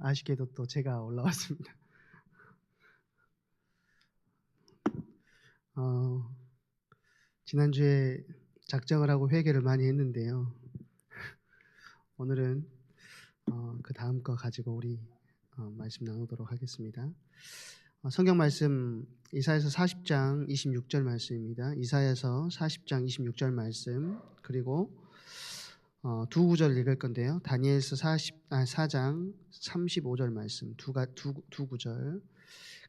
아쉽게도 또 제가 올라왔습니다. 어, 지난주에 작정을 하고 회개를 많이 했는데요. 오늘은 그 다음 거 가지고 우리 말씀 나누도록 하겠습니다. 성경 말씀 이사야서 40장 26절 말씀입니다. 이사야서 40장 26절 말씀, 그리고 두 구절 읽을 건데요. 다니엘서 4장 35절 말씀 두 구절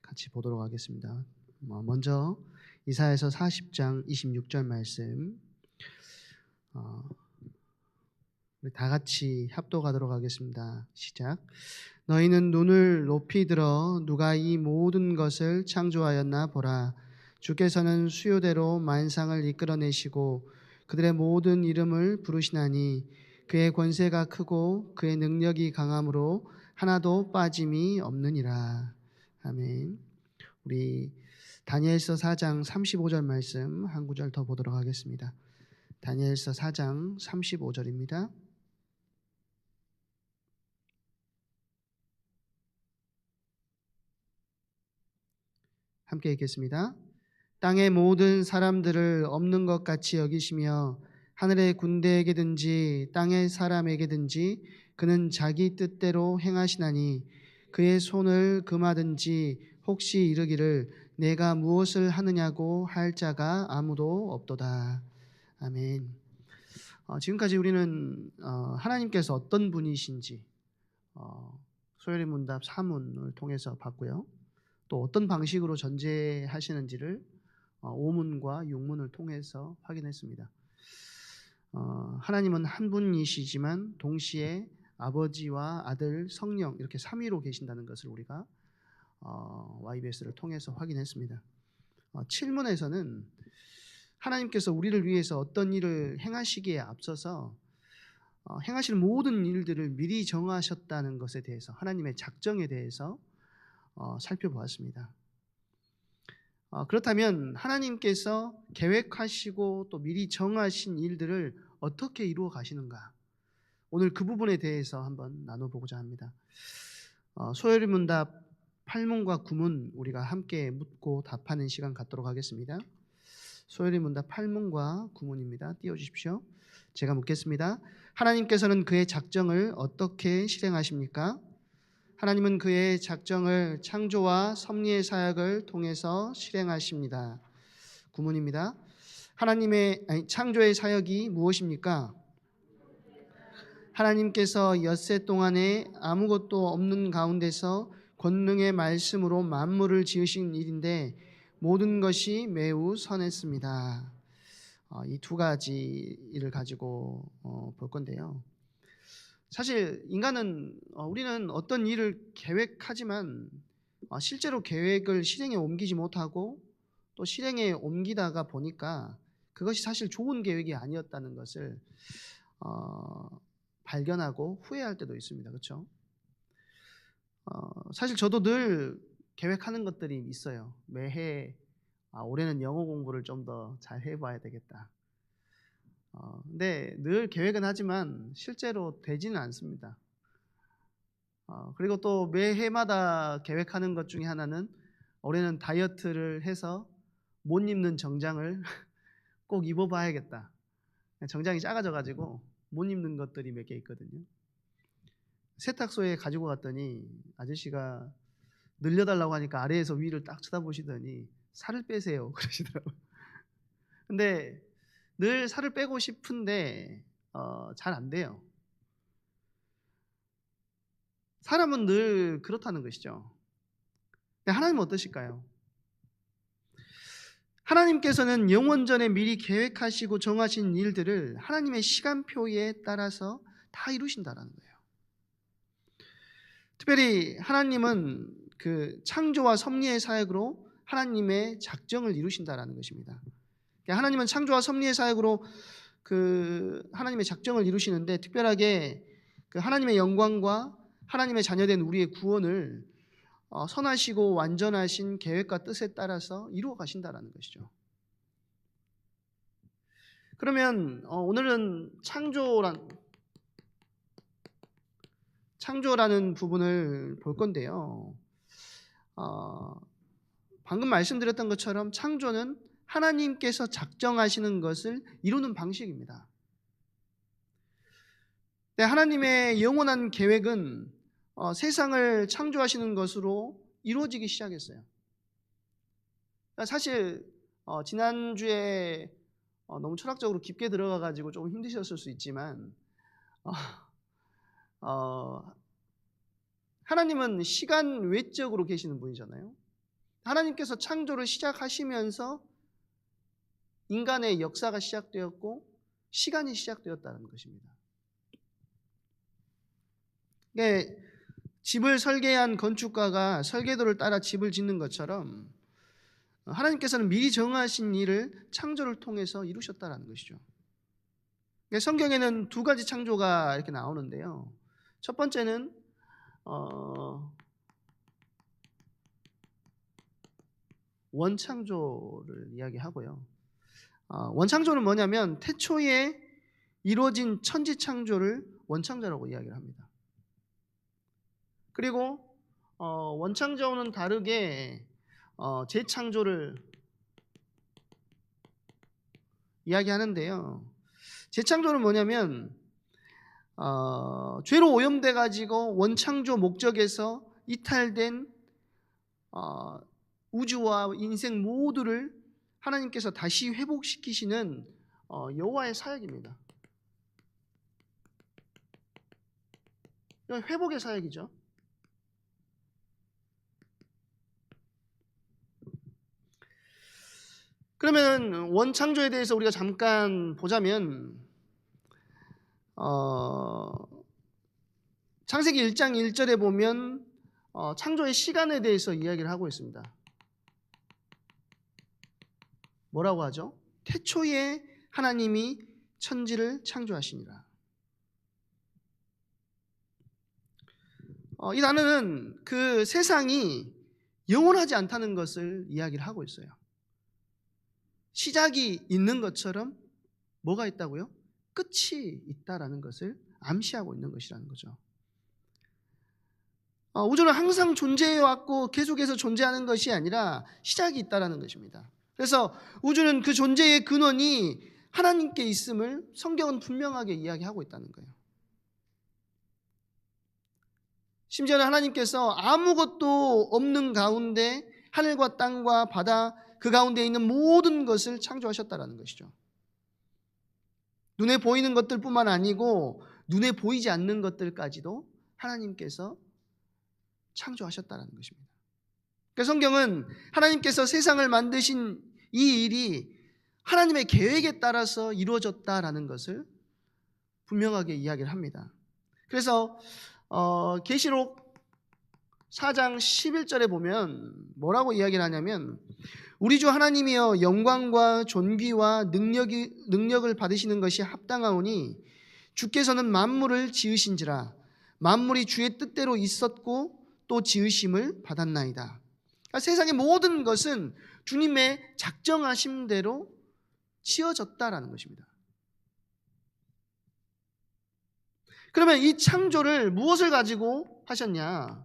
같이 보도록 하겠습니다. 먼저 이사야서 40장 26절 말씀 우리 다 같이 합독하도록 하겠습니다. 시작. 너희는 눈을 높이 들어 누가 이 모든 것을 창조하였나 보라. 주께서는 수요대로 만상을 이끌어내시고 그들의 모든 이름을 부르시나니 그의 권세가 크고 그의 능력이 강함으로 하나도 빠짐이 없느니라. 아멘. 우리 다니엘서 4장 35절 말씀 한 구절 더 보도록 하겠습니다. 다니엘서 4장 35절입니다. 함께 읽겠습니다. 땅의 모든 사람들을 없는 것 같이 여기시며 하늘의 군대에게든지 땅의 사람에게든지 그는 자기 뜻대로 행하시나니 그의 손을 금하든지 혹시 이르기를 내가 무엇을 하느냐고 할 자가 아무도 없도다. 아멘. 지금까지 우리는 하나님께서 어떤 분이신지 소요리 문답 사문을 통해서 봤고요. 또 어떤 방식으로 존재하시는지를 5문과 6문을 통해서 확인했습니다. 하나님은 한 분이시지만 동시에 아버지와 아들, 성령 이렇게 삼위로 계신다는 것을 우리가 YBS를 통해서 확인했습니다. 7문에서는 하나님께서 우리를 위해서 어떤 일을 행하시기에 앞서서 행하실 모든 일들을 미리 정하셨다는 것에 대해서, 하나님의 작정에 대해서 살펴보았습니다. 그렇다면 하나님께서 계획하시고 또 미리 정하신 일들을 어떻게 이루어 가시는가? 오늘 그 부분에 대해서 한번 나눠보고자 합니다. 소요리 문답 8문과 9문 우리가 함께 묻고 답하는 시간 갖도록 하겠습니다. 소요리 문답 8문과 9문입니다. 띄워주십시오. 제가 묻겠습니다. 하나님께서는 그의 작정을 어떻게 실행하십니까? 하나님은 그의 작정을 창조와 섭리의 사역을 통해서 실행하십니다. 구문입니다. 창조의 사역이 무엇입니까? 하나님께서 엿새 동안에 아무것도 없는 가운데서 권능의 말씀으로 만물을 지으신 일인데 모든 것이 매우 선했습니다. 이 두 가지 일을 가지고 볼 건데요. 사실 인간은 우리는 어떤 일을 계획하지만 실제로 계획을 실행에 옮기지 못하고 또 실행에 옮기다가 보니까 그것이 사실 좋은 계획이 아니었다는 것을 발견하고 후회할 때도 있습니다. 그렇죠? 사실 저도 늘 계획하는 것들이 있어요. 매해 올해는 영어 공부를 좀 더 잘 해봐야 되겠다. 근데 늘 계획은 하지만 실제로 되지는 않습니다. 그리고 또 매해마다 계획하는 것 중에 하나는 올해는 다이어트를 해서 못 입는 정장을 꼭 입어봐야겠다. 정장이 작아져가지고 못 입는 것들이 몇 개 있거든요. 세탁소에 가지고 갔더니 아저씨가 늘려달라고 하니까 아래에서 위를 딱 쳐다보시더니 살을 빼세요 그러시더라고요. 근데 늘 살을 빼고 싶은데 잘 안 돼요. 사람은 늘 그렇다는 것이죠. 근데 하나님은 어떠실까요? 하나님께서는 영원전에 미리 계획하시고 정하신 일들을 하나님의 시간표에 따라서 다 이루신다라는 거예요. 특별히 하나님은 그 창조와 섭리의 사역으로 하나님의 작정을 이루신다라는 것입니다. 하나님은 창조와 섭리의 사역으로 그 하나님의 작정을 이루시는데 특별하게 그 하나님의 영광과 하나님의 자녀된 우리의 구원을 선하시고 완전하신 계획과 뜻에 따라서 이루어 가신다라는 것이죠. 그러면 오늘은 창조라는 부분을 볼 건데요. 방금 말씀드렸던 것처럼 창조는 하나님께서 작정하시는 것을 이루는 방식입니다. 네, 하나님의 영원한 계획은 세상을 창조하시는 것으로 이루어지기 시작했어요. 사실 지난주에 너무 철학적으로 깊게 들어가가지고 조금 힘드셨을 수 있지만 하나님은 시간 외적으로 계시는 분이잖아요. 하나님께서 창조를 시작하시면서 인간의 역사가 시작되었고 시간이 시작되었다는 것입니다. 네, 집을 설계한 건축가가 설계도를 따라 집을 짓는 것처럼 하나님께서는 미리 정하신 일을 창조를 통해서 이루셨다는 것이죠. 성경에는 두 가지 창조가 이렇게 나오는데요. 첫 번째는 원창조를 이야기하고요. 원창조는 뭐냐면 태초에 이루어진 천지창조를 원창조라고 이야기를 합니다. 그리고 원창조와는 다르게 재창조를 이야기하는데요. 재창조는 뭐냐면 죄로 오염돼 가지고 원창조 목적에서 이탈된 우주와 인생 모두를 하나님께서 다시 회복시키시는 여호와의 사역입니다. 이건 회복의 사역이죠. 그러면 원창조에 대해서 우리가 잠깐 보자면 창세기 1장 1절에 보면 창조의 시간에 대해서 이야기를 하고 있습니다. 뭐라고 하죠? 태초에 하나님이 천지를 창조하시니라. 이 단어는 그 세상이 영원하지 않다는 것을 이야기를 하고 있어요. 시작이 있는 것처럼 뭐가 있다고요? 끝이 있다라는 것을 암시하고 있는 것이라는 거죠. 우주는 항상 존재해왔고 계속해서 존재하는 것이 아니라 시작이 있다라는 것입니다. 그래서 우주는 그 존재의 근원이 하나님께 있음을 성경은 분명하게 이야기하고 있다는 거예요. 심지어는 하나님께서 아무것도 없는 가운데 하늘과 땅과 바다 그 가운데 있는 모든 것을 창조하셨다는 것이죠. 눈에 보이는 것들뿐만 아니고 눈에 보이지 않는 것들까지도 하나님께서 창조하셨다는 것입니다. 그러니까 성경은 하나님께서 세상을 만드신 이 일이 하나님의 계획에 따라서 이루어졌다라는 것을 분명하게 이야기를 합니다. 그래서 계시록 4장 11절에 보면 뭐라고 이야기를 하냐면 우리 주 하나님이여 영광과 존귀와 능력을 받으시는 것이 합당하오니 주께서는 만물을 지으신지라 만물이 주의 뜻대로 있었고 또 지으심을 받았나이다. 그러니까 세상의 모든 것은 주님의 작정하심대로 지어졌다라는 것입니다. 그러면 이 창조를 무엇을 가지고 하셨냐?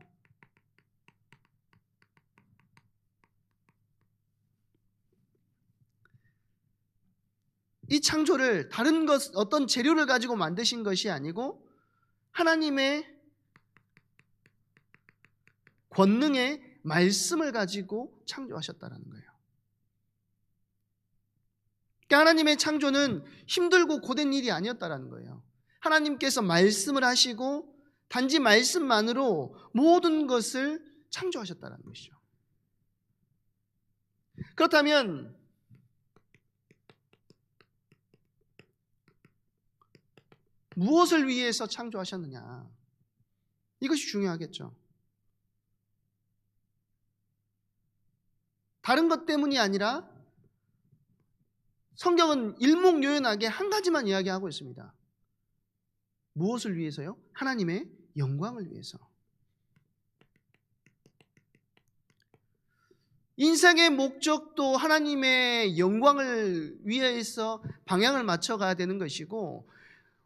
이 창조를 다른 어떤 재료를 가지고 만드신 것이 아니고 하나님의 권능의 말씀을 가지고 창조하셨다는 거예요. 그러니까 하나님의 창조는 힘들고 고된 일이 아니었다는 거예요. 하나님께서 말씀을 하시고 단지 말씀만으로 모든 것을 창조하셨다는 것이죠. 그렇다면 무엇을 위해서 창조하셨느냐? 이것이 중요하겠죠. 다른 것 때문이 아니라 성경은 일목요연하게 한 가지만 이야기하고 있습니다. 무엇을 위해서요? 하나님의 영광을 위해서. 인생의 목적도 하나님의 영광을 위해서 방향을 맞춰가야 되는 것이고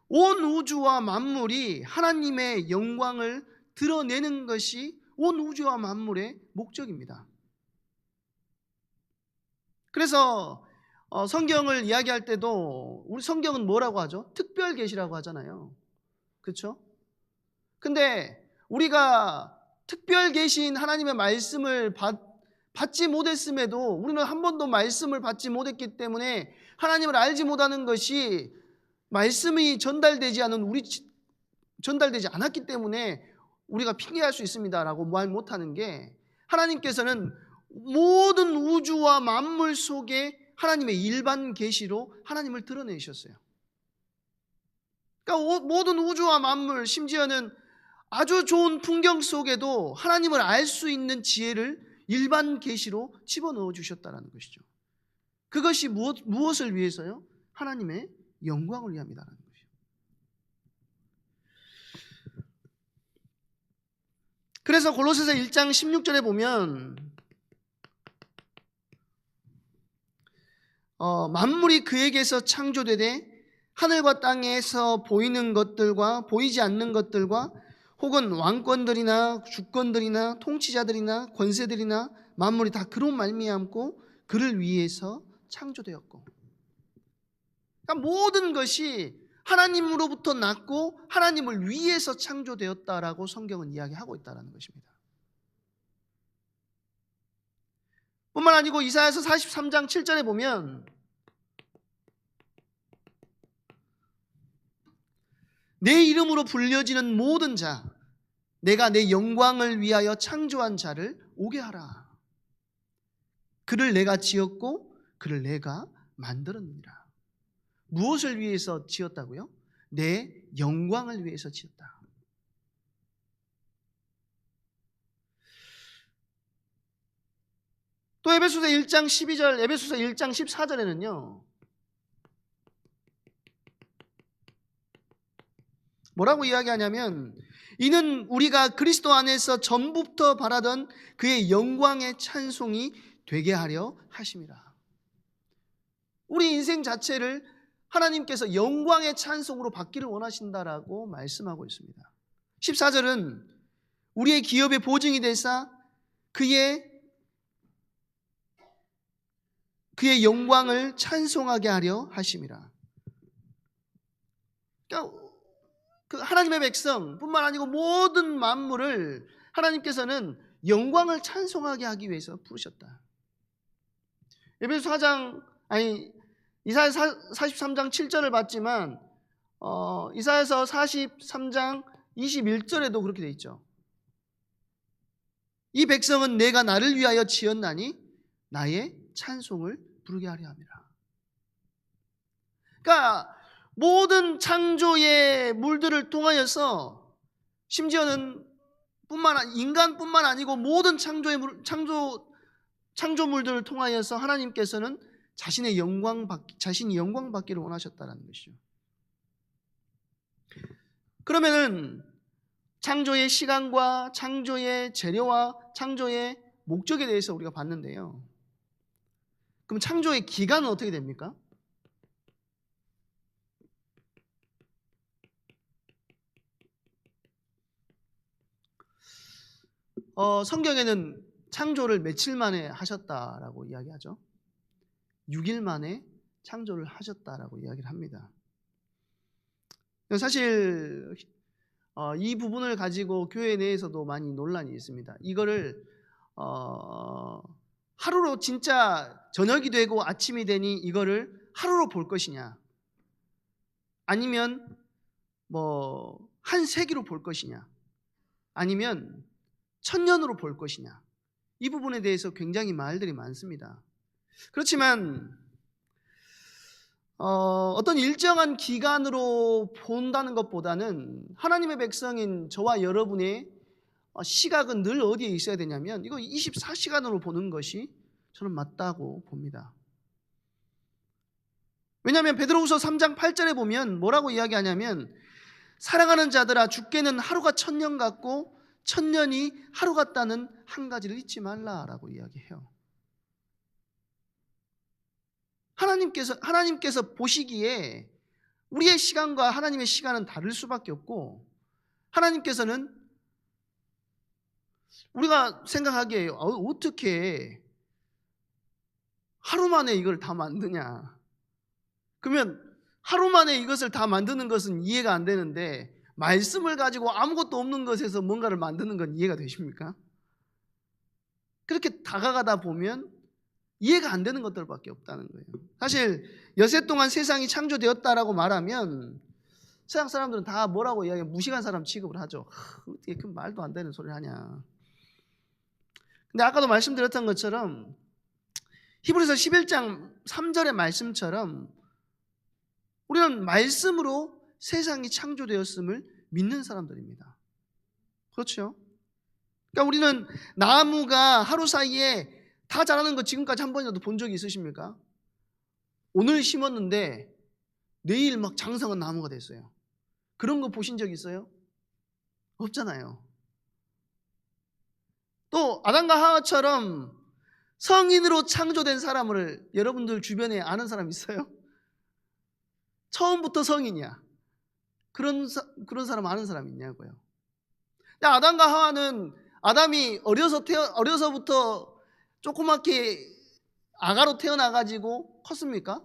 온 우주와 만물이 하나님의 영광을 드러내는 것이 온 우주와 만물의 목적입니다. 그래서 성경을 이야기할 때도 우리 성경은 뭐라고 하죠? 특별 계시라고 하잖아요. 그렇죠? 근데 우리가 특별 계신 하나님의 말씀을 받지 못했음에도 우리는 한 번도 말씀을 받지 못했기 때문에 하나님을 알지 못하는 것이 말씀이 전달되지 않았기 때문에 우리가 핑계할 수 있습니다라고 말 못하는 게, 하나님께서는 모든 우주와 만물 속에 하나님의 일반 계시로 하나님을 드러내셨어요. 그러니까 모든 우주와 만물, 심지어는 아주 좋은 풍경 속에도 하나님을 알 수 있는 지혜를 일반 계시로 집어넣어 주셨다는 것이죠. 그것이 무엇을 위해서요? 하나님의 영광을 위함이라는 것이죠. 그래서 골로새서 1장 16절에 보면 만물이 그에게서 창조되되 하늘과 땅에서 보이는 것들과 보이지 않는 것들과 혹은 왕권들이나 주권들이나 통치자들이나 권세들이나 만물이 다 그로 말미암고 그를 위해서 창조되었고, 그러니까 모든 것이 하나님으로부터 났고 하나님을 위해서 창조되었다라고 성경은 이야기하고 있다는 것입니다. 뿐만 아니고 이사야서 43장 7절에 보면 내 이름으로 불려지는 모든 자, 내가 내 영광을 위하여 창조한 자를 오게 하라. 그를 내가 지었고 그를 내가 만들었느니라. 무엇을 위해서 지었다고요? 내 영광을 위해서 지었다. 또 에베소서 1장 12절, 에베소서 1장 14절에는요. 뭐라고 이야기하냐면, 이는 우리가 그리스도 안에서 전부터 바라던 그의 영광의 찬송이 되게 하려 하심이라. 우리 인생 자체를 하나님께서 영광의 찬송으로 받기를 원하신다라고 말씀하고 있습니다. 14절은 우리의 기업의 보증이 되사 그의 영광을 찬송하게 하려 하심이라. 그러니까 그 하나님의 백성뿐만 아니고 모든 만물을 하나님께서는 영광을 찬송하게 하기 위해서 부르셨다. 에베소 4장, 이사야서 43장 7절을 봤지만 이사야서 43장 21절에도 그렇게 돼 있죠. 이 백성은 내가 나를 위하여 지었나니 나의 찬송을 부르게 하려 함이라. 그러니까 모든 창조의 물들을 통하여서, 심지어는 인간뿐만 아니고 모든 창조물들을 통하여서 하나님께서는 자신이 영광 받기를 원하셨다는 것이죠. 그러면은 창조의 시간과 창조의 재료와 창조의 목적에 대해서 우리가 봤는데요. 그럼 창조의 기간은 어떻게 됩니까? 성경에는 창조를 며칠 만에 하셨다라고 이야기하죠. 6일 만에 창조를 하셨다라고 이야기를 합니다. 사실 이 부분을 가지고 교회 내에서도 많이 논란이 있습니다. 이거를 하루로, 진짜 저녁이 되고 아침이 되니 이거를 하루로 볼 것이냐, 아니면 한 세기로 볼 것이냐, 아니면 1000년으로 볼 것이냐, 이 부분에 대해서 굉장히 말들이 많습니다. 그렇지만 어떤 일정한 기간으로 본다는 것보다는 하나님의 백성인 저와 여러분의 시각은 늘 어디에 있어야 되냐면, 이거 24시간으로 보는 것이 저는 맞다고 봅니다. 왜냐하면 베드로후서 3장 8절에 보면 뭐라고 이야기하냐면, 사랑하는 자들아, 주께는 하루가 1000년 같고 1000년이 하루 같다는 한 가지를 잊지 말라라고 이야기해요. 하나님께서 보시기에 우리의 시간과 하나님의 시간은 다를 수밖에 없고, 하나님께서는 우리가 생각하기에 어떻게 하루 만에 이걸 다 만드냐. 그러면 하루 만에 이것을 다 만드는 것은 이해가 안 되는데, 말씀을 가지고 아무것도 없는 것에서 뭔가를 만드는 건 이해가 되십니까? 그렇게 다가가다 보면 이해가 안 되는 것들밖에 없다는 거예요. 사실 여세 동안 세상이 창조되었다라고 말하면 세상 사람들은 다 뭐라고 이야기해? 무식한 사람 취급을 하죠. 어떻게 그 말도 안 되는 소리를 하냐. 근데 아까도 말씀드렸던 것처럼 히브리서 11장 3절의 말씀처럼 우리는 말씀으로 세상이 창조되었음을 믿는 사람들입니다. 그렇죠? 그러니까 우리는 나무가 하루 사이에 다 자라는 거 지금까지 한 번이라도 본 적이 있으십니까? 오늘 심었는데 내일 막 장성한 나무가 됐어요. 그런 거 보신 적 있어요? 없잖아요. 또 아담과 하와처럼 성인으로 창조된 사람을 여러분들 주변에 아는 사람 있어요? 처음부터 성인이야. 그런 사람 아는 사람 있냐고요. 근데 아담과 하와는 아담이 어려서부터 조그맣게 아가로 태어나가지고 컸습니까?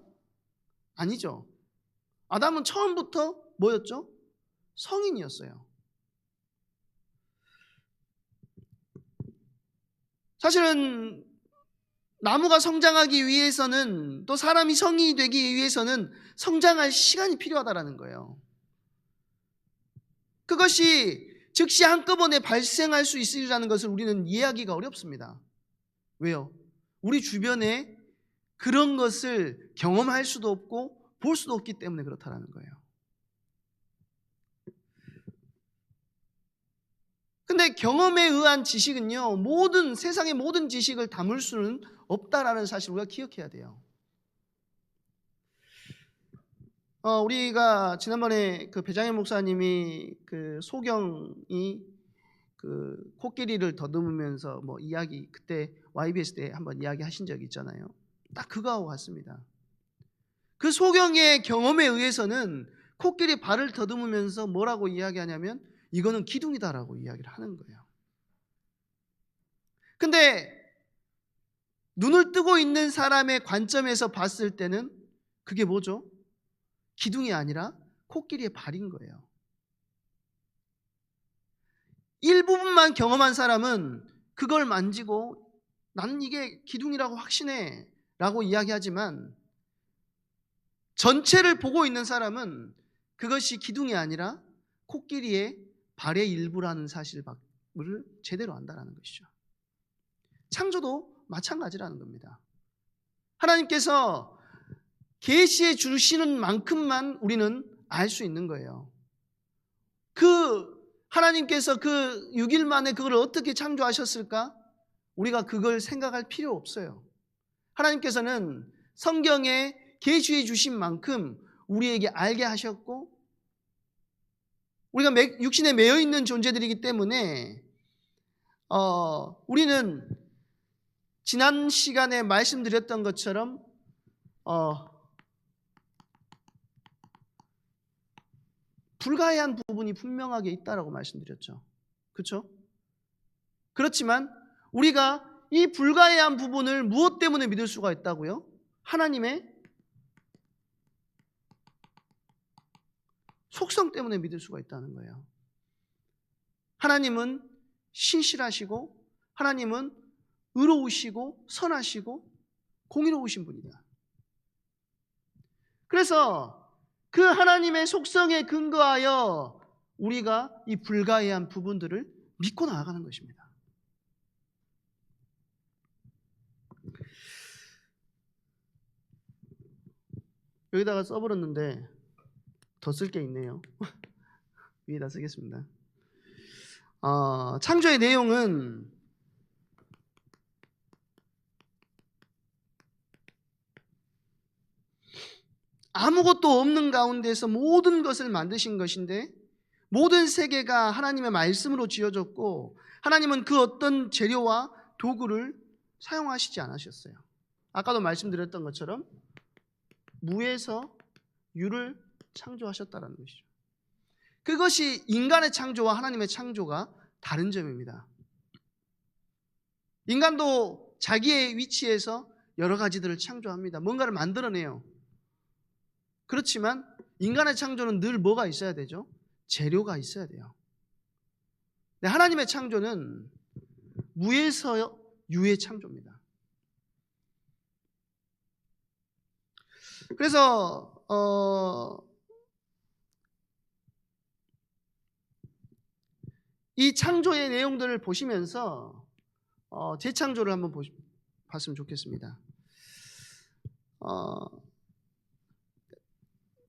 아니죠. 아담은 처음부터 뭐였죠? 성인이었어요. 사실은 나무가 성장하기 위해서는, 또 사람이 성인이 되기 위해서는 성장할 시간이 필요하다는 거예요. 그것이 즉시 한꺼번에 발생할 수 있으리라는 것을 우리는 이해하기가 어렵습니다. 왜요? 우리 주변에 그런 것을 경험할 수도 없고 볼 수도 없기 때문에 그렇다는 거예요. 근데 경험에 의한 지식은요, 세상의 모든 지식을 담을 수는 없다라는 사실을 우리가 기억해야 돼요. 우리가 지난번에 그 배장현 목사님이 그 소경이 그 코끼리를 더듬으면서 뭐 이야기, 그때 YBS 때 한번 이야기하신 적이 있잖아요. 딱 그거하고 같습니다. 그 소경의 경험에 의해서는 코끼리 발을 더듬으면서 뭐라고 이야기하냐면 이거는 기둥이다라고 이야기를 하는 거예요. 근데 눈을 뜨고 있는 사람의 관점에서 봤을 때는 그게 뭐죠? 기둥이 아니라 코끼리의 발인 거예요. 일부분만 경험한 사람은 그걸 만지고 나는 이게 기둥이라고 확신해 라고 이야기하지만, 전체를 보고 있는 사람은 그것이 기둥이 아니라 코끼리의 발의 일부라는 사실을 제대로 안다는 것이죠. 창조도 마찬가지라는 겁니다. 하나님께서 계시해 주시는 만큼만 우리는 알 수 있는 거예요. 하나님께서 그 6일 만에 그걸 어떻게 창조하셨을까? 우리가 그걸 생각할 필요 없어요. 하나님께서는 성경에 계시해 주신 만큼 우리에게 알게 하셨고, 우리가 육신에 매여 있는 존재들이기 때문에 우리는 지난 시간에 말씀드렸던 것처럼 불가해한 부분이 분명하게 있다라고 말씀드렸죠. 그렇죠? 그렇지만 우리가 이 불가해한 부분을 무엇 때문에 믿을 수가 있다고요? 하나님의 속성 때문에 믿을 수가 있다는 거예요. 하나님은 신실하시고, 하나님은 의로우시고 선하시고 공의로우신 분이다. 그래서 그 하나님의 속성에 근거하여 우리가 이 불가해한 부분들을 믿고 나아가는 것입니다. 여기다가 써버렸는데 더 쓸 게 있네요. 위에다 쓰겠습니다. 창조의 내용은 아무것도 없는 가운데서 모든 것을 만드신 것인데, 모든 세계가 하나님의 말씀으로 지어졌고, 하나님은 그 어떤 재료와 도구를 사용하시지 않으셨어요. 아까도 말씀드렸던 것처럼 무에서 유를 창조하셨다라는 것이죠. 그것이 인간의 창조와 하나님의 창조가 다른 점입니다. 인간도 자기의 위치에서 여러 가지들을 창조합니다. 뭔가를 만들어내요. 그렇지만 인간의 창조는 늘 뭐가 있어야 되죠? 재료가 있어야 돼요. 하나님의 창조는 무에서 유의 창조입니다. 그래서 이 창조의 내용들을 보시면서 재창조를 한번 봤으면 좋겠습니다.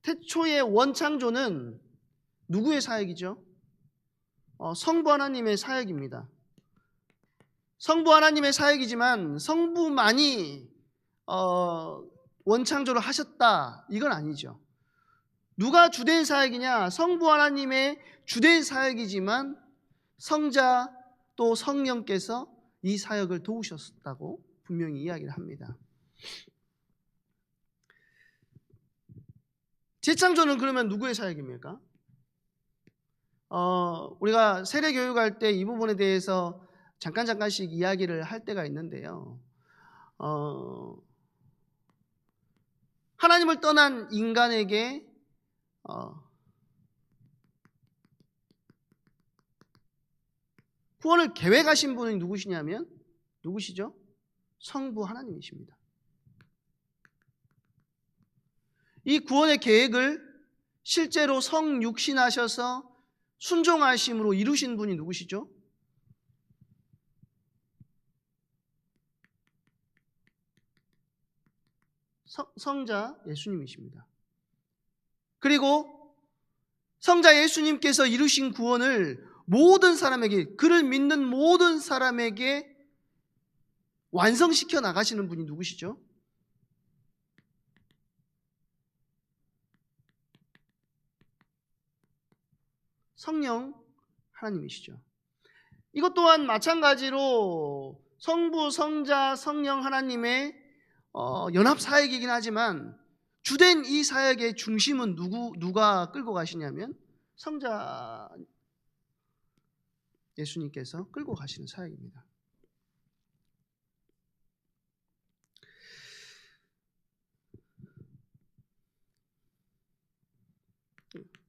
태초의 원창조는 누구의 사역이죠? 성부 하나님의 사역입니다. 성부 하나님의 사역이지만 성부만이 원창조를 하셨다, 이건 아니죠. 누가 주된 사역이냐? 성부 하나님의 주된 사역이지만 성자 또 성령께서 이 사역을 도우셨다고 분명히 이야기를 합니다. 재창조는 그러면 누구의 사역입니까? 우리가 세례 교육할 때 이 부분에 대해서 잠깐씩 이야기를 할 때가 있는데요. 하나님을 떠난 인간에게 구원을 계획하신 분이 누구시냐면 누구시죠? 성부 하나님이십니다. 이 구원의 계획을 실제로 성육신하셔서 순종하심으로 이루신 분이 누구시죠? 성자 예수님이십니다. 그리고 성자 예수님께서 이루신 구원을 모든 사람에게, 그를 믿는 모든 사람에게 완성시켜 나가시는 분이 누구시죠? 성령 하나님이시죠. 이것 또한 마찬가지로 성부, 성자, 성령 하나님의 연합 사역이긴 하지만 주된 이 사역의 중심은 누가 끌고 가시냐면 성자 예수님께서 끌고 가시는 사역입니다.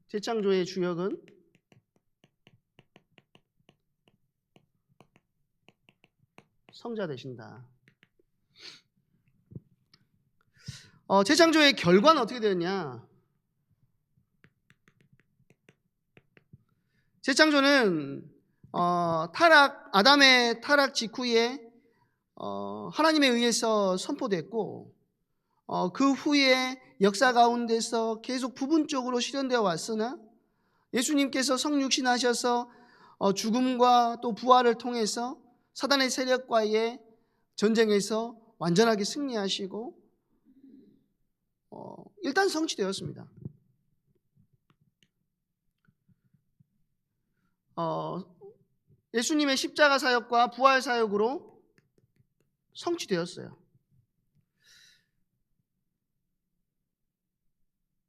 재창조의 주역은 성자 되신다. 재창조의 결과는 어떻게 되었냐? 재창조는 아담의 타락 직후에 하나님에 의해서 선포됐고, 그 후에 역사 가운데서 계속 부분적으로 실현되어 왔으나 예수님께서 성육신하셔서 죽음과 또 부활을 통해서 사단의 세력과의 전쟁에서 완전하게 승리하시고 일단 성취되었습니다. 예수님의 십자가 사역과 부활 사역으로 성취되었어요.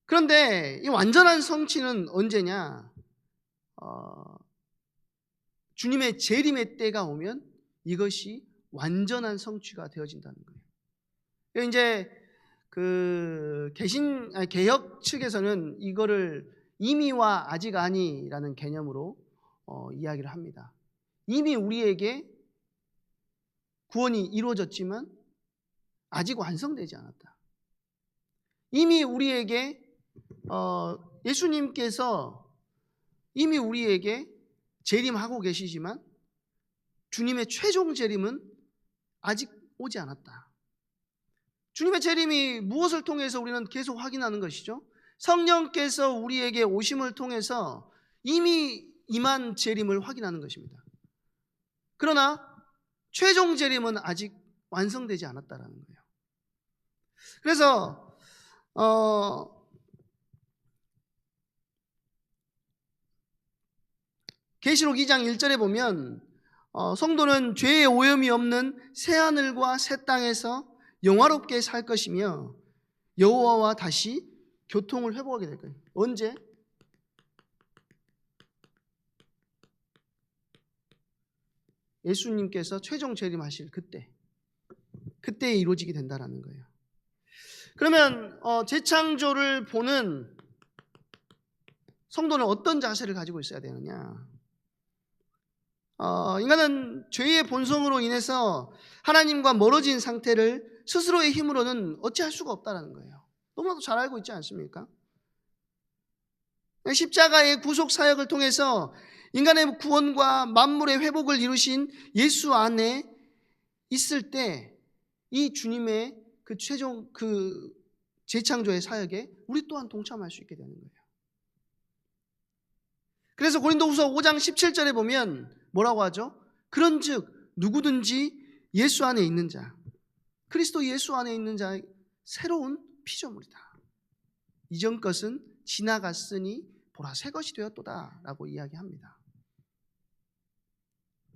그런데 이 완전한 성취는 언제냐? 주님의 재림의 때가 오면 이것이 완전한 성취가 되어진다는 거예요. 이제 개혁 측에서는 이거를 이미와 아직 아니라는 개념으로 이야기를 합니다. 이미 우리에게 구원이 이루어졌지만 아직 완성되지 않았다. 이미 우리에게 예수님께서 이미 우리에게 재림하고 계시지만 주님의 최종 재림은 아직 오지 않았다. 주님의 재림이 무엇을 통해서 우리는 계속 확인하는 것이죠? 성령께서 우리에게 오심을 통해서 이미 임한 재림을 확인하는 것입니다. 그러나 최종 재림은 아직 완성되지 않았다라는 거예요. 그래서 계시록 2장 1절에 보면 성도는 죄의 오염이 없는 새하늘과 새 땅에서 영화롭게 살 것이며 여호와와 다시 교통을 회복하게 될 거예요. 언제? 예수님께서 최종 재림하실 그때에 이루어지게 된다라는 거예요. 그러면 재창조를 보는 성도는 어떤 자세를 가지고 있어야 되느냐? 인간은 죄의 본성으로 인해서 하나님과 멀어진 상태를 스스로의 힘으로는 어찌할 수가 없다는 거예요. 너무나도 잘 알고 있지 않습니까? 십자가의 구속 사역을 통해서 인간의 구원과 만물의 회복을 이루신 예수 안에 있을 때 이 주님의 그 최종 재창조의 사역에 우리 또한 동참할 수 있게 되는 거예요. 그래서 고린도후서 5장 17절에 보면 뭐라고 하죠? 그런즉 누구든지 예수 안에 있는 자, 그리스도 예수 안에 있는 자 새로운 피조물이다. 이전 것은 지나갔으니 보라 새 것이 되었도다 라고 이야기합니다.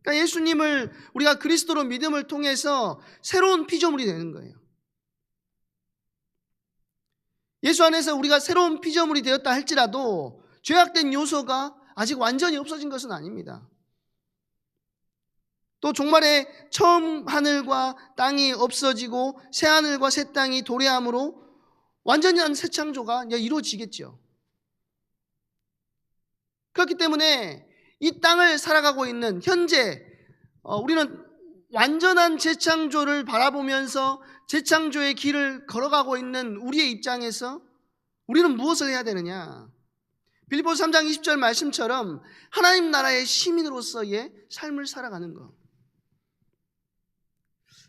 그러니까 예수님을 우리가 그리스도로 믿음을 통해서 새로운 피조물이 되는 거예요. 예수 안에서 우리가 새로운 피조물이 되었다 할지라도 죄악된 요소가 아직 완전히 없어진 것은 아닙니다. 또 종말에 처음 하늘과 땅이 없어지고 새 하늘과 새 땅이 도래함으로 완전한 새 창조가 이루어지겠죠. 그렇기 때문에 이 땅을 살아가고 있는 현재 우리는 완전한 재창조를 바라보면서 재창조의 길을 걸어가고 있는 우리의 입장에서 우리는 무엇을 해야 되느냐? 빌립보서 3장 20절 말씀처럼 하나님 나라의 시민으로서의 삶을 살아가는 것.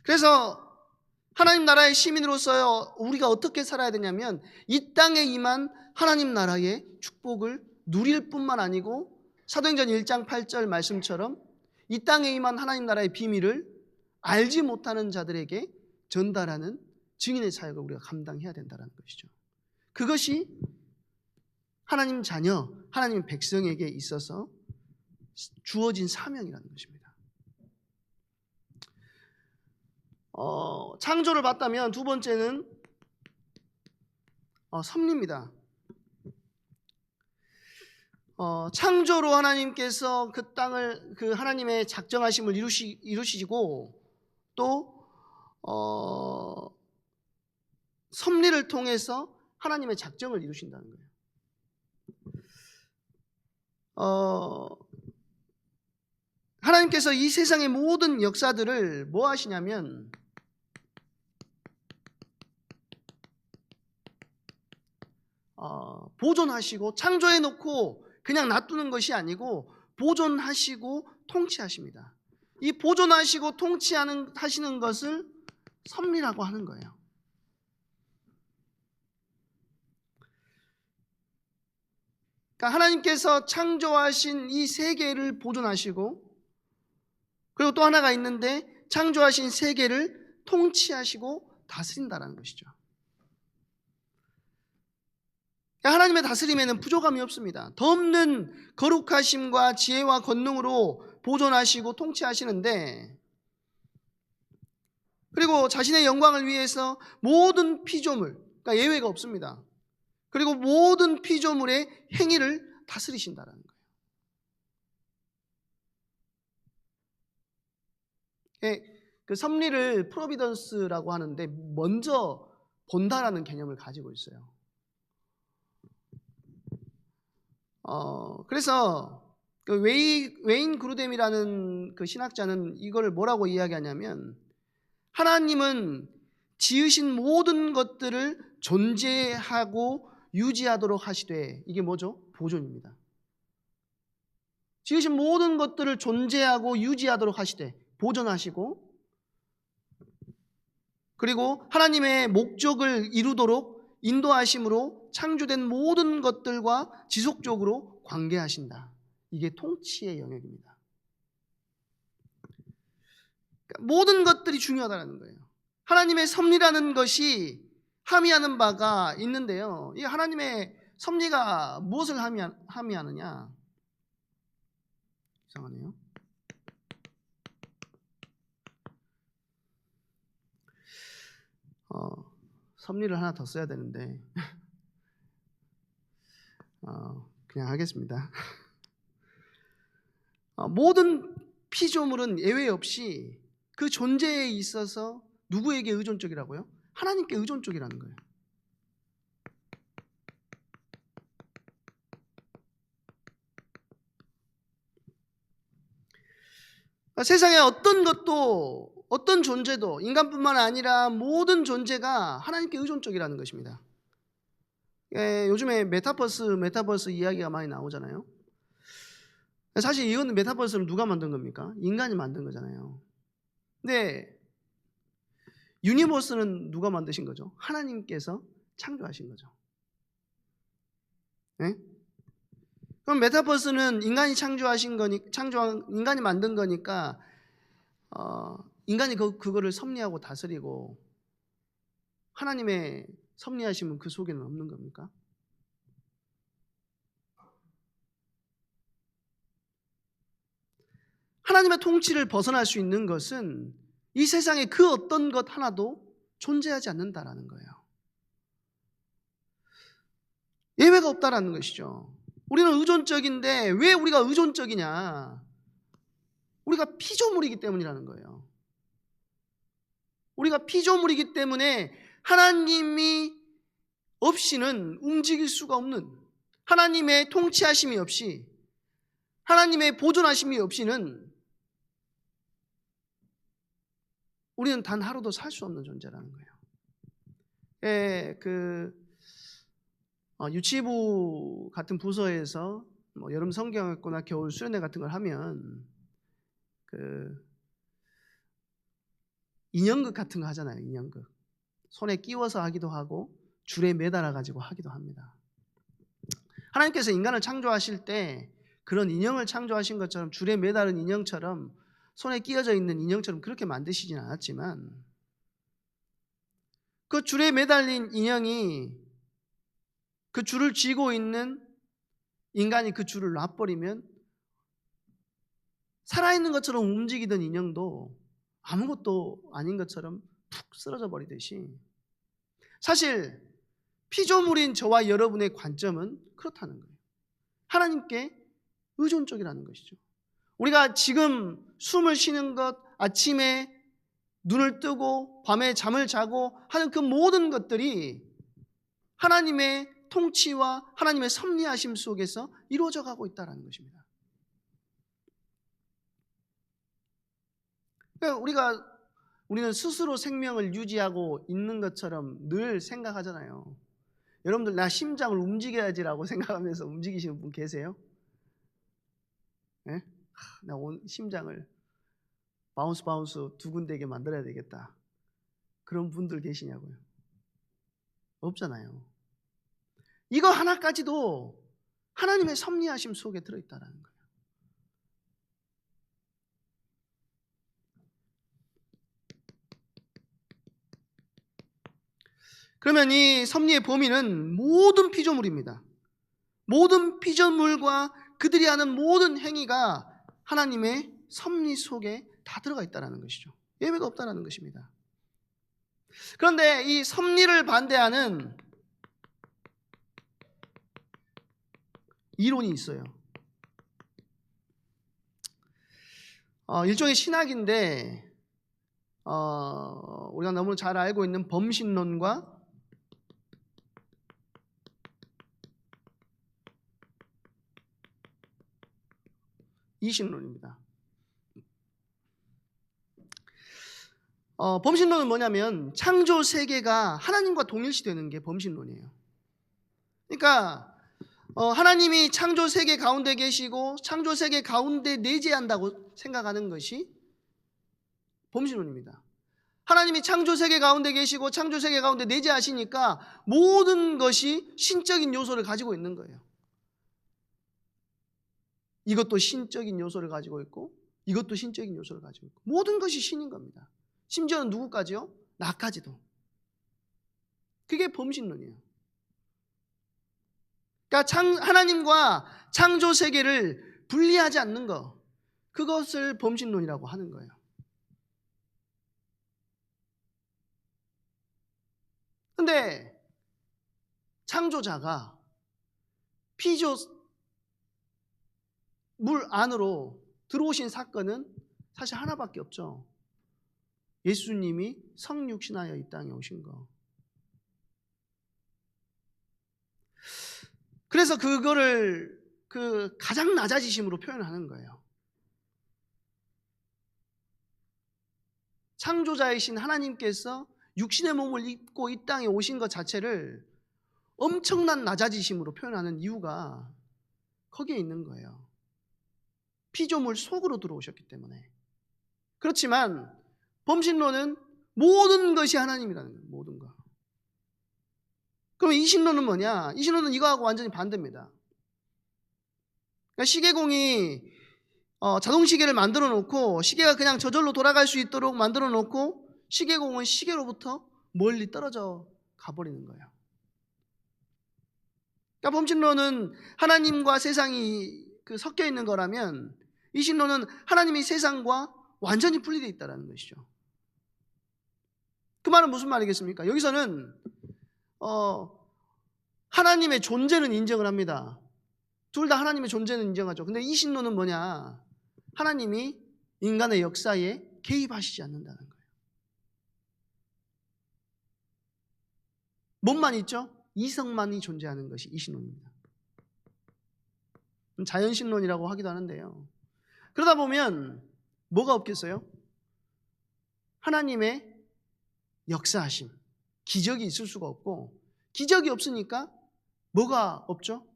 그래서 하나님 나라의 시민으로서 우리가 어떻게 살아야 되냐면 이 땅에 임한 하나님 나라의 축복을 누릴 뿐만 아니고 사도행전 1장 8절 말씀처럼 이 땅에 임한 하나님 나라의 비밀을 알지 못하는 자들에게 전달하는 증인의 사역을 우리가 감당해야 된다는 것이죠. 그것이 하나님 자녀, 하나님 백성에게 있어서 주어진 사명이라는 것입니다. 창조를 봤다면 두 번째는 섭리입니다. 창조로 하나님께서 그 땅을 그 하나님의 작정하심을 이루시고 또 섭리를 통해서 하나님의 작정을 이루신다는 거예요. 하나님께서 이 세상의 모든 역사들을 뭐 하시냐면 보존하시고 창조해 놓고 그냥 놔두는 것이 아니고 보존하시고 통치하십니다. 이 보존하시고 통치하시는 것을 섭리라고 하는 거예요. 그러니까 하나님께서 창조하신 이 세계를 보존하시고 그리고 또 하나가 있는데 창조하신 세계를 통치하시고 다스린다는 것이죠. 하나님의 다스림에는 부족함이 없습니다. 덤는 거룩하심과 지혜와 권능으로 보존하시고 통치하시는데 그리고 자신의 영광을 위해서 모든 피조물, 그러니까 예외가 없습니다. 그리고 모든 피조물의 행위를 다스리신다는 거예요. 그 섭리를 프로비던스라고 하는데 먼저 본다라는 개념을 가지고 있어요. 그래서 그 웨인 그루뎀이라는 그 신학자는 이거를 뭐라고 이야기하냐면 하나님은 지으신 모든 것들을 존재하고 유지하도록 하시되 이게 뭐죠? 보존입니다. 지으신 모든 것들을 존재하고 유지하도록 하시되 보존하시고 그리고 하나님의 목적을 이루도록 인도하심으로 창조된 모든 것들과 지속적으로 관계하신다. 이게 통치의 영역입니다. 그러니까 모든 것들이 중요하다는 거예요. 하나님의 섭리라는 것이 함의하는 바가 있는데요. 이 하나님의 섭리가 무엇을 함의하느냐? 이상하네요. 섭리를 하나 더 써야 되는데 그냥 하겠습니다. 모든 피조물은 예외 없이 그 존재에 있어서 누구에게 의존적이라고요? 하나님께 의존적이라는 거예요. 세상에 어떤 것도, 어떤 존재도, 인간뿐만 아니라 모든 존재가 하나님께 의존적이라는 것입니다. 요즘에 메타버스 이야기가 많이 나오잖아요. 사실 이건 메타버스를 누가 만든 겁니까? 인간이 만든 거잖아요. 근데 유니버스는 누가 만드신 거죠? 하나님께서 창조하신 거죠. 네? 그럼 메타버스는 인간이 인간이 만든 거니까 인간이 그거를 섭리하고 다스리고 하나님의 섭리하심은 그 속에는 없는 겁니까? 하나님의 통치를 벗어날 수 있는 것은 이 세상에 그 어떤 것 하나도 존재하지 않는다라는 거예요. 예외가 없다라는 것이죠. 우리는 의존적인데 왜 우리가 의존적이냐? 우리가 피조물이기 때문이라는 거예요. 우리가 피조물이기 때문에 하나님이 없이는 움직일 수가 없는, 하나님의 통치하심이 없이, 하나님의 보존하심이 없이는 우리는 단 하루도 살 수 없는 존재라는 거예요. 유치부 같은 부서에서 여름 성경학교나 겨울 수련회 같은 걸 하면 인형극 같은 거 하잖아요. 인형극 손에 끼워서 하기도 하고 줄에 매달아 가지고 하기도 합니다. 하나님께서 인간을 창조하실 때 그런 인형을 창조하신 것처럼 줄에 매달은 인형처럼 손에 끼어져 있는 인형처럼 그렇게 만드시진 않았지만 그 줄에 매달린 인형이 그 줄을 쥐고 있는 인간이 그 줄을 놔버리면 살아있는 것처럼 움직이던 인형도 아무것도 아닌 것처럼 푹 쓰러져 버리듯이 사실 피조물인 저와 여러분의 관점은 그렇다는 거예요. 하나님께 의존적이라는 것이죠. 우리가 지금 숨을 쉬는 것, 아침에 눈을 뜨고 밤에 잠을 자고 하는 그 모든 것들이 하나님의 통치와 하나님의 섭리하심 속에서 이루어져 가고 있다는 것입니다. 그러니까 우리는 스스로 생명을 유지하고 있는 것처럼 늘 생각하잖아요. 여러분들 나 심장을 움직여야지라고 생각하면서 움직이시는 분 계세요? 네? 나 오늘 심장을 바운스 두근대게 만들어야 되겠다. 그런 분들 계시냐고요? 없잖아요. 이거 하나까지도 하나님의 섭리하심 속에 들어있다는 거예요. 그러면 이 섭리의 범위는 모든 피조물입니다. 모든 피조물과 그들이 하는 모든 행위가 하나님의 섭리 속에 다 들어가 있다는 것이죠. 예외가 없다는 것입니다. 그런데 이 섭리를 반대하는 이론이 있어요. 일종의 신학인데 우리가 너무 잘 알고 있는 범신론과 이신론입니다. 범신론은 뭐냐면 창조 세계가 하나님과 동일시되는 게 범신론이에요. 그러니까 하나님이 창조 세계 가운데 계시고 창조 세계 가운데 내재한다고 생각하는 것이 범신론입니다. 하나님이 창조 세계 가운데 계시고 창조 세계 가운데 내재하시니까 모든 것이 신적인 요소를 가지고 있는 거예요. 이것도 신적인 요소를 가지고 있고 이것도 신적인 요소를 가지고 있고 모든 것이 신인 겁니다. 심지어는 누구까지요? 나까지도. 그게 범신론이에요. 그러니까 하나님과 창조 세계를 분리하지 않는 것, 그것을 범신론이라고 하는 거예요. 그런데 창조자가 피조 물 안으로 들어오신 사건은 사실 하나밖에 없죠. 예수님이 성육신하여 이 땅에 오신 거. 그래서 그거를 그 가장 낮아지심으로 표현하는 거예요. 창조자이신 하나님께서 육신의 몸을 입고 이 땅에 오신 것 자체를 엄청난 낮아지심으로 표현하는 이유가 거기에 있는 거예요. 피조물 속으로 들어오셨기 때문에. 그렇지만 범신론은 모든 것이 하나님이라는 거예요. 모든 것. 그럼 이신론은 뭐냐? 이신론은 이거하고 완전히 반대입니다. 그러니까 시계공이 자동시계를 만들어 놓고 시계가 그냥 저절로 돌아갈 수 있도록 만들어 놓고 시계공은 시계로부터 멀리 떨어져 가버리는 거예요. 그러니까 범신론은 하나님과 세상이 섞여 있는 거라면 이신론은 하나님이 세상과 완전히 분리되어 있다는 것이죠. 그 말은 무슨 말이겠습니까? 여기서는 하나님의 존재는 인정을 합니다. 둘 다 하나님의 존재는 인정하죠. 근데 이신론은 뭐냐? 하나님이 인간의 역사에 개입하시지 않는다는 거예요. 뭔만 있죠? 이성만이 존재하는 것이 이신론입니다. 자연신론이라고 하기도 하는데요. 그러다 보면 뭐가 없겠어요? 하나님의 역사하심, 기적이 있을 수가 없고, 기적이 없으니까 뭐가 없죠?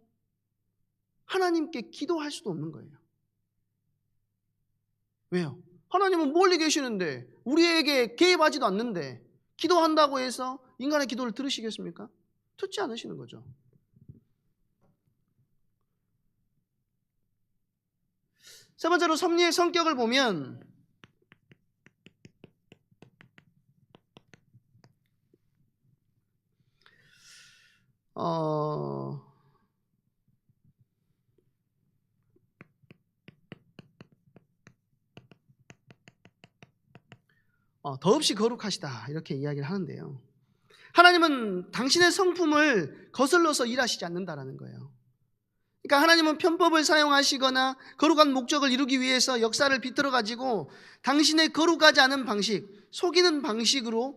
하나님께 기도할 수도 없는 거예요. 왜요? 하나님은 멀리 계시는데 우리에게 개입하지도 않는데 기도한다고 해서 인간의 기도를 들으시겠습니까? 듣지 않으시는 거죠. 세 번째로 섭리의 성격을 보면 더없이 거룩하시다 이렇게 이야기를 하는데요. 하나님은 당신의 성품을 거슬러서 일하시지 않는다라는 거예요. 그러니까 하나님은 편법을 사용하시거나 거룩한 목적을 이루기 위해서 역사를 비틀어 가지고 당신의 거룩하지 않은 방식, 속이는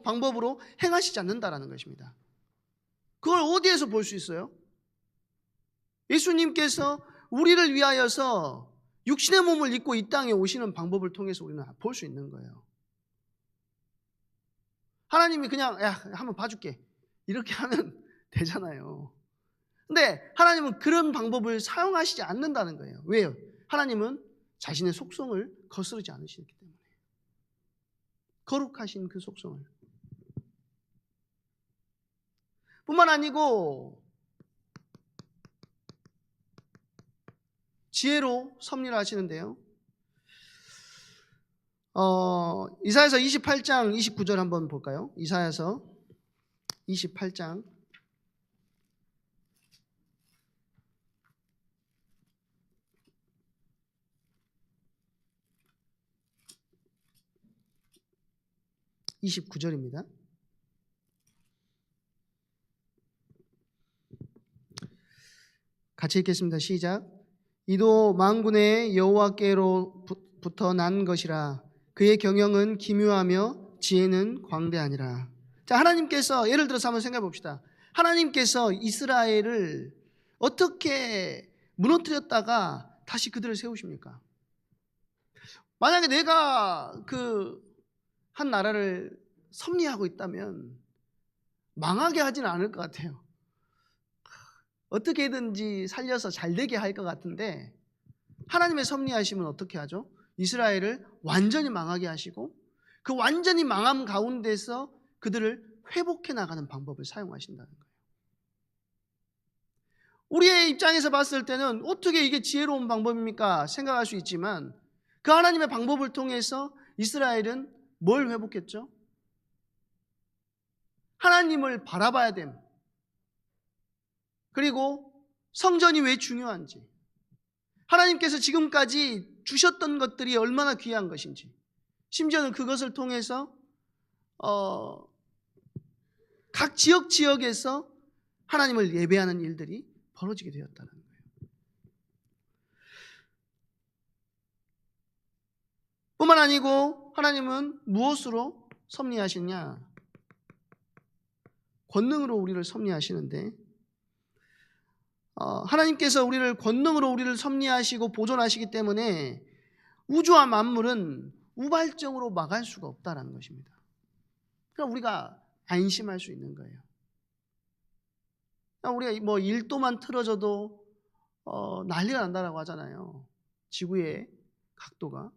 방법으로 행하시지 않는다라는 것입니다. 그걸 어디에서 볼 수 있어요? 예수님께서 우리를 위하여서 육신의 몸을 입고 이 땅에 오시는 방법을 통해서 우리는 볼 수 있는 거예요. 하나님이 그냥 야 한번 봐줄게 이렇게 하면 되잖아요. 근데 하나님은 그런 방법을 사용하시지 않는다는 거예요. 왜요? 하나님은 자신의 속성을 거스르지 않으시기 때문에. 거룩하신 그 속성을. 뿐만 아니고 지혜로 섭리를 하시는데요. 이사야서 28장 29절 한번 볼까요? 이사야서 28장 29절입니다. 같이 읽겠습니다. 시작. 이도 만군의 여호와께로부터 난 것이라. 그의 경영은 기묘하며 지혜는 광대하니라. 자, 하나님께서 예를 들어서 한번 생각해 봅시다. 하나님께서 이스라엘을 어떻게 무너뜨렸다가 다시 그들을 세우십니까? 만약에 내가 한 나라를 섭리하고 있다면 망하게 하지는 않을 것 같아요. 어떻게든지 살려서 잘 되게 할 것 같은데 하나님의 섭리하심은 어떻게 하죠? 이스라엘을 완전히 망하게 하시고 그 완전히 망함 가운데서 그들을 회복해 나가는 방법을 사용하신다는 거예요. 우리의 입장에서 봤을 때는 어떻게 이게 지혜로운 방법입니까? 생각할 수 있지만 그 하나님의 방법을 통해서 이스라엘은 뭘 회복했죠? 하나님을 바라봐야 됨. 그리고 성전이 왜 중요한지, 하나님께서 지금까지 주셨던 것들이 얼마나 귀한 것인지, 심지어는 그것을 통해서 각 지역에서 하나님을 예배하는 일들이 벌어지게 되었다는 거예요. 아니고 하나님은 무엇으로 섭리하시냐? 권능으로 우리를 섭리하시는데, 하나님께서 우리를 권능으로 우리를 섭리하시고 보존하시기 때문에 우주와 만물은 우발적으로 막을 수가 없다라는 것입니다. 그러니까 우리가 안심할 수 있는 거예요. 우리가 뭐 1도만 틀어져도 난리가 난다라고 하잖아요. 지구의 각도가.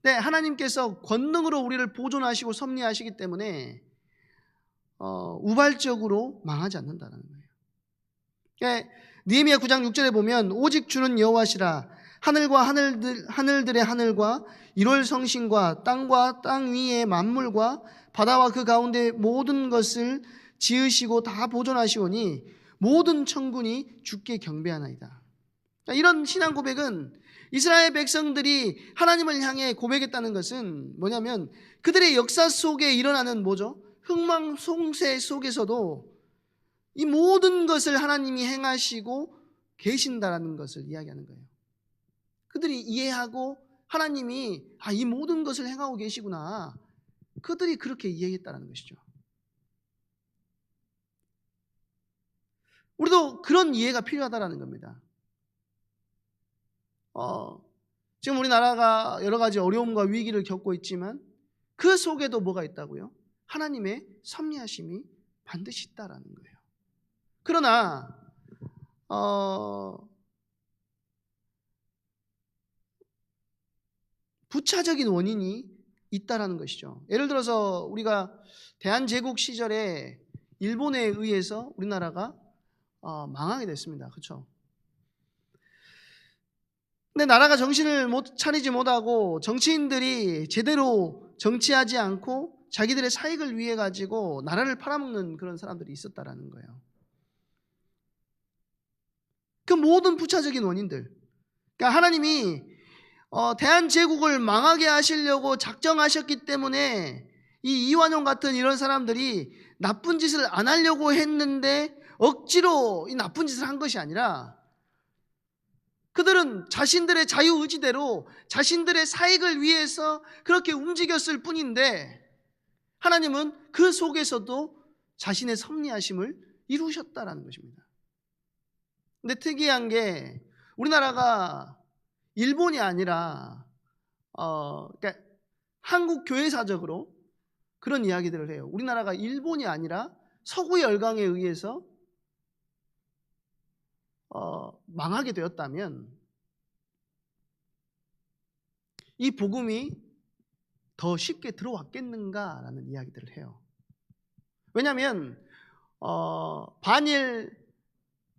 네, 하나님께서 권능으로 우리를 보존하시고 섭리하시기 때문에 우발적으로 망하지 않는다는 거예요. 그러니까 느헤미야 9장 6절에 보면 오직 주는 여호와시라 하늘과 하늘들의 하늘과 일월 성신과 땅과 땅 위의 만물과 바다와 그 가운데 모든 것을 지으시고 다 보존하시오니 모든 천군이 주께 경배하나이다. 이런 신앙 고백은 이스라엘 백성들이 하나님을 향해 고백했다는 것은 뭐냐면 그들의 역사 속에 일어나는 뭐죠? 흥망성쇠 속에서도 이 모든 것을 하나님이 행하시고 계신다라는 것을 이야기하는 거예요. 그들이 이해하고 하나님이 이 모든 것을 행하고 계시구나. 그들이 그렇게 이해했다는 것이죠. 우리도 그런 이해가 필요하다는 겁니다. 지금 우리나라가 여러 가지 어려움과 위기를 겪고 있지만 그 속에도 뭐가 있다고요? 하나님의 섭리하심이 반드시 있다라는 거예요. 그러나 부차적인 원인이 있다라는 것이죠. 예를 들어서 우리가 대한제국 시절에 일본에 의해서 우리나라가 망하게 됐습니다. 그렇죠? 근데 나라가 정신을 차리지 못하고 정치인들이 제대로 정치하지 않고 자기들의 사익을 위해 가지고 나라를 팔아먹는 그런 사람들이 있었다라는 거예요. 그 모든 부차적인 원인들. 그러니까 하나님이 대한제국을 망하게 하시려고 작정하셨기 때문에 이 이완용 같은 이런 사람들이 나쁜 짓을 안 하려고 했는데 억지로 이 나쁜 짓을 한 것이 아니라 그들은 자신들의 자유의지대로 자신들의 사익을 위해서 그렇게 움직였을 뿐인데 하나님은 그 속에서도 자신의 섭리하심을 이루셨다라는 것입니다. 근데 특이한 게 우리나라가 일본이 아니라 그러니까 한국 교회사적으로 그런 이야기들을 해요. 우리나라가 일본이 아니라 서구 열강에 의해서 망하게 되었다면 이 복음이 더 쉽게 들어왔겠는가라는 이야기들을 해요. 왜냐하면 반일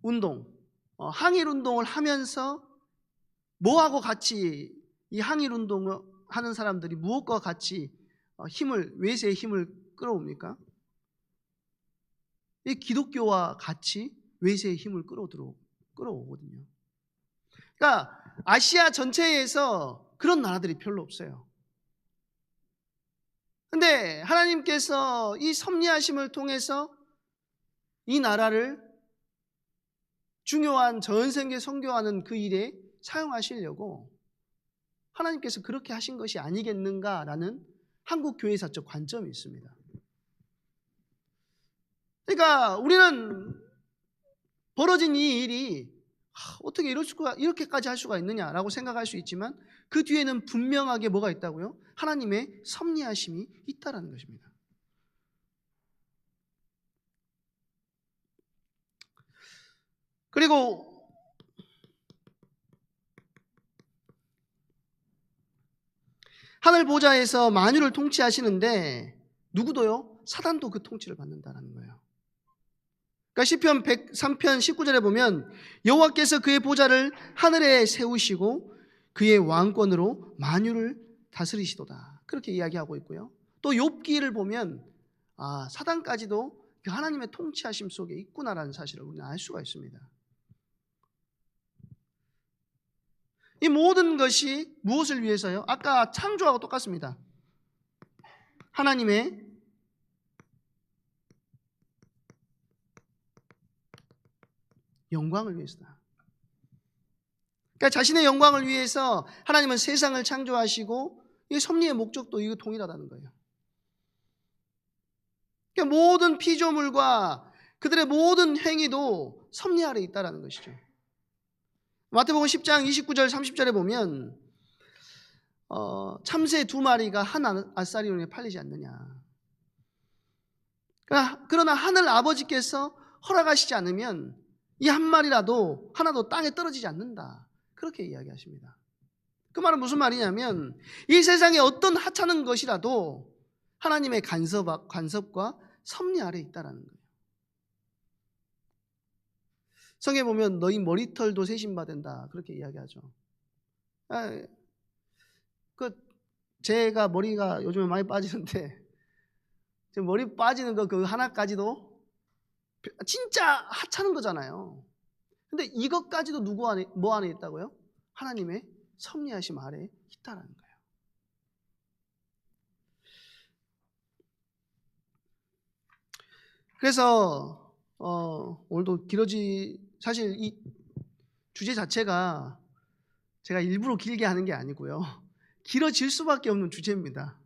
운동, 항일 운동을 하면서 뭐하고 같이 이 항일 운동을 하는 사람들이 무엇과 같이 외세의 힘을 끌어옵니까? 이 기독교와 같이 외세의 힘을 끌어오거든요. 그러니까 아시아 전체에서 그런 나라들이 별로 없어요. 근데 하나님께서 이 섭리하심을 통해서 이 나라를 중요한 전생계 선교하는 그 일에 사용하시려고 하나님께서 그렇게 하신 것이 아니겠는가라는 한국 교회사적 관점이 있습니다. 그러니까 우리는 벌어진 이 일이 어떻게 이렇게까지 할 수가 있느냐라고 생각할 수 있지만 그 뒤에는 분명하게 뭐가 있다고요? 하나님의 섭리하심이 있다라는 것입니다. 그리고 하늘 보좌에서 만유를 통치하시는데 누구도요? 사단도 그 통치를 받는다는 거예요. 그러니까 시편 103편 19절에 보면 여호와께서 그의 보좌를 하늘에 세우시고 그의 왕권으로 만유를 다스리시도다. 그렇게 이야기하고 있고요. 또 욥기를 보면 사단까지도 그 하나님의 통치하심 속에 있구나라는 사실을 우리는 알 수가 있습니다. 이 모든 것이 무엇을 위해서요? 아까 창조하고 똑같습니다. 하나님의 영광을 위해서다. 그러니까 자신의 영광을 위해서 하나님은 세상을 창조하시고 이 섭리의 목적도 이거 동일하다는 거예요. 그러니까 모든 피조물과 그들의 모든 행위도 섭리 아래 있다라는 것이죠. 마태복음 10장 29절 30절에 보면 참새 2마리가 한 알짜리론에 팔리지 않느냐. 그러나 하늘 아버지께서 허락하시지 않으면 이 한 마리라도 하나도 땅에 떨어지지 않는다. 그렇게 이야기하십니다. 그 말은 무슨 말이냐면 이 세상에 어떤 하찮은 것이라도 하나님의 간섭과 섭리 아래 있다라는 거예요. 성경에 보면 너희 머리털도 세심받은다 그렇게 이야기하죠. 제가 머리가 요즘에 많이 빠지는데 머리 빠지는 거 그 하나까지도 진짜 하찮은 거잖아요. 근데 이것까지도 누구 안에 뭐 안에 있다고요? 하나님의 섭리하심 아래 있다라는 거예요. 그래서 오늘도 사실 이 주제 자체가 제가 일부러 길게 하는 게 아니고요. 길어질 수밖에 없는 주제입니다.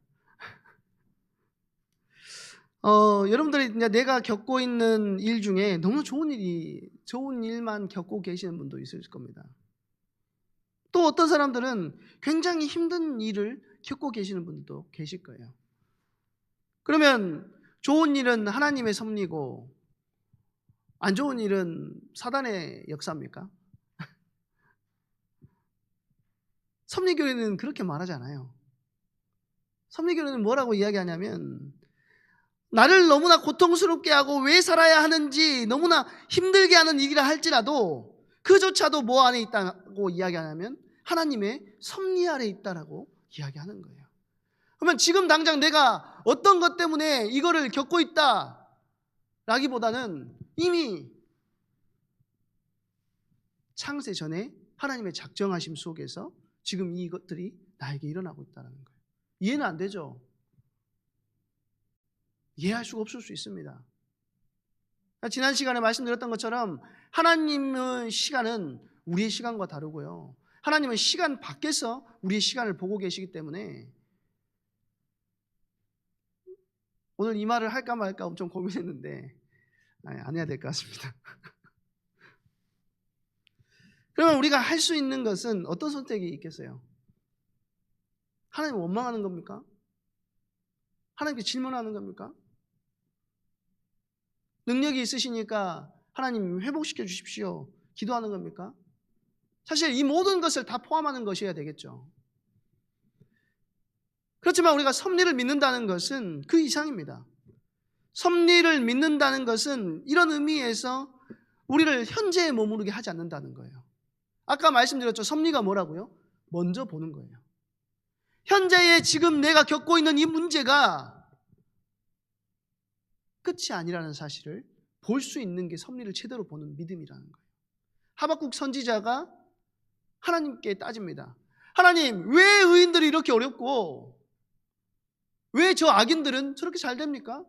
여러분들이 내가 겪고 있는 일 중에 너무 좋은 일만 겪고 계시는 분도 있을 겁니다. 또 어떤 사람들은 굉장히 힘든 일을 겪고 계시는 분도 계실 거예요. 그러면 좋은 일은 하나님의 섭리고 안 좋은 일은 사단의 역사입니까? 섭리교회는 그렇게 말하지 않아요. 섭리교회는 뭐라고 이야기하냐면 나를 너무나 고통스럽게 하고 왜 살아야 하는지 너무나 힘들게 하는 일이라 할지라도 그조차도 뭐 안에 있다고 이야기하냐면 하나님의 섭리 아래 있다라고 이야기하는 거예요. 그러면 지금 당장 내가 어떤 것 때문에 이거를 겪고 있다 라기보다는 이미 창세 전에 하나님의 작정하심 속에서 지금 이것들이 나에게 일어나고 있다는 거예요. 이해는 안 되죠? 이해할 수가 없을 수 있습니다. 지난 시간에 말씀드렸던 것처럼 하나님의 시간은 우리의 시간과 다르고요. 하나님은 시간 밖에서 우리의 시간을 보고 계시기 때문에 오늘 이 말을 할까 말까 엄청 고민했는데 안 해야 될 것 같습니다. 그러면 우리가 할 수 있는 것은 어떤 선택이 있겠어요? 하나님 원망하는 겁니까? 하나님께 질문하는 겁니까? 능력이 있으시니까 하나님 회복시켜 주십시오. 기도하는 겁니까? 사실 이 모든 것을 다 포함하는 것이어야 되겠죠. 그렇지만 우리가 섭리를 믿는다는 것은 그 이상입니다. 섭리를 믿는다는 것은 이런 의미에서 우리를 현재에 머무르게 하지 않는다는 거예요. 아까 말씀드렸죠. 섭리가 뭐라고요? 먼저 보는 거예요. 현재에 지금 내가 겪고 있는 이 문제가 끝이 아니라는 사실을 볼 수 있는 게 섭리를 제대로 보는 믿음이라는 거예요. 하박국 선지자가 하나님께 따집니다. 하나님, 왜 의인들이 이렇게 어렵고 왜 저 악인들은 저렇게 잘 됩니까?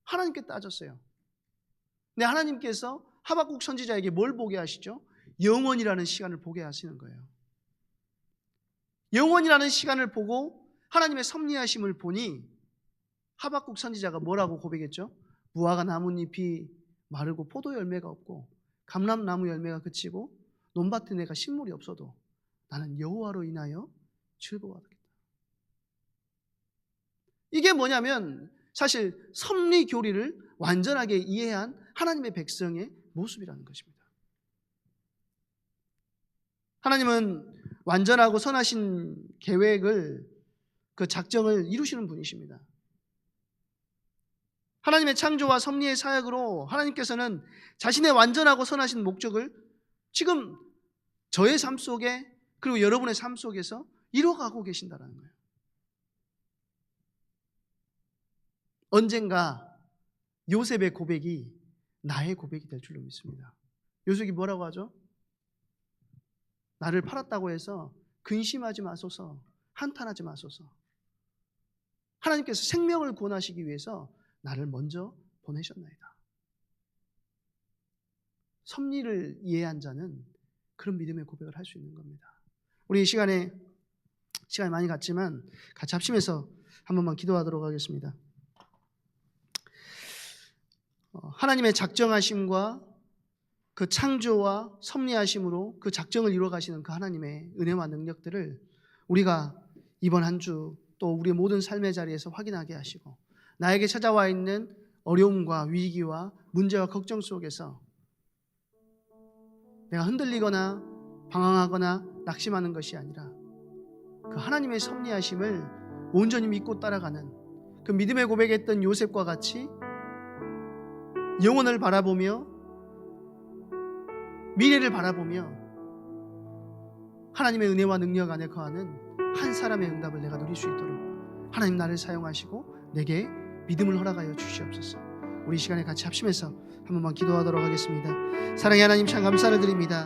하나님께 따졌어요. 근데 하나님께서 하박국 선지자에게 뭘 보게 하시죠? 영원이라는 시간을 보게 하시는 거예요. 영원이라는 시간을 보고 하나님의 섭리하심을 보니 하박국 선지자가 뭐라고 고백했죠? 무화과 나뭇잎이 마르고 포도 열매가 없고 감람나무 열매가 그치고 논밭에 내가 식물이 없어도 나는 여호와로 인하여 즐거워하겠다. 이게 뭐냐면 사실 섭리 교리를 완전하게 이해한 하나님의 백성의 모습이라는 것입니다. 하나님은 완전하고 선하신 계획을 그 작정을 이루시는 분이십니다. 하나님의 창조와 섭리의 사역으로 하나님께서는 자신의 완전하고 선하신 목적을 지금 저의 삶 속에 그리고 여러분의 삶 속에서 이뤄가고 계신다는 거예요. 언젠가 요셉의 고백이 나의 고백이 될 줄로 믿습니다. 요셉이 뭐라고 하죠? 나를 팔았다고 해서 근심하지 마소서, 한탄하지 마소서. 하나님께서 생명을 구원하시기 위해서 나를 먼저 보내셨나이다. 섭리를 이해한 자는 그런 믿음의 고백을 할 수 있는 겁니다. 우리 이 시간에 시간이 많이 갔지만 같이 합심해서 한 번만 기도하도록 하겠습니다. 하나님의 작정하심과 그 창조와 섭리하심으로 그 작정을 이루어 가시는 그 하나님의 은혜와 능력들을 우리가 이번 한 주 또 우리의 모든 삶의 자리에서 확인하게 하시고, 나에게 찾아와 있는 어려움과 위기와 문제와 걱정 속에서 내가 흔들리거나 방황하거나 낙심하는 것이 아니라 그 하나님의 섭리하심을 온전히 믿고 따라가는 그 믿음의 고백했던 요셉과 같이 영혼을 바라보며 미래를 바라보며 하나님의 은혜와 능력 안에 거하는 한 사람의 응답을 내가 누릴 수 있도록 하나님 나를 사용하시고 내게 믿음을 허락하여 주시옵소서. 우리 이 시간에 같이 합심해서 한 번만 기도하도록 하겠습니다. 사랑의 하나님, 참 감사를 드립니다.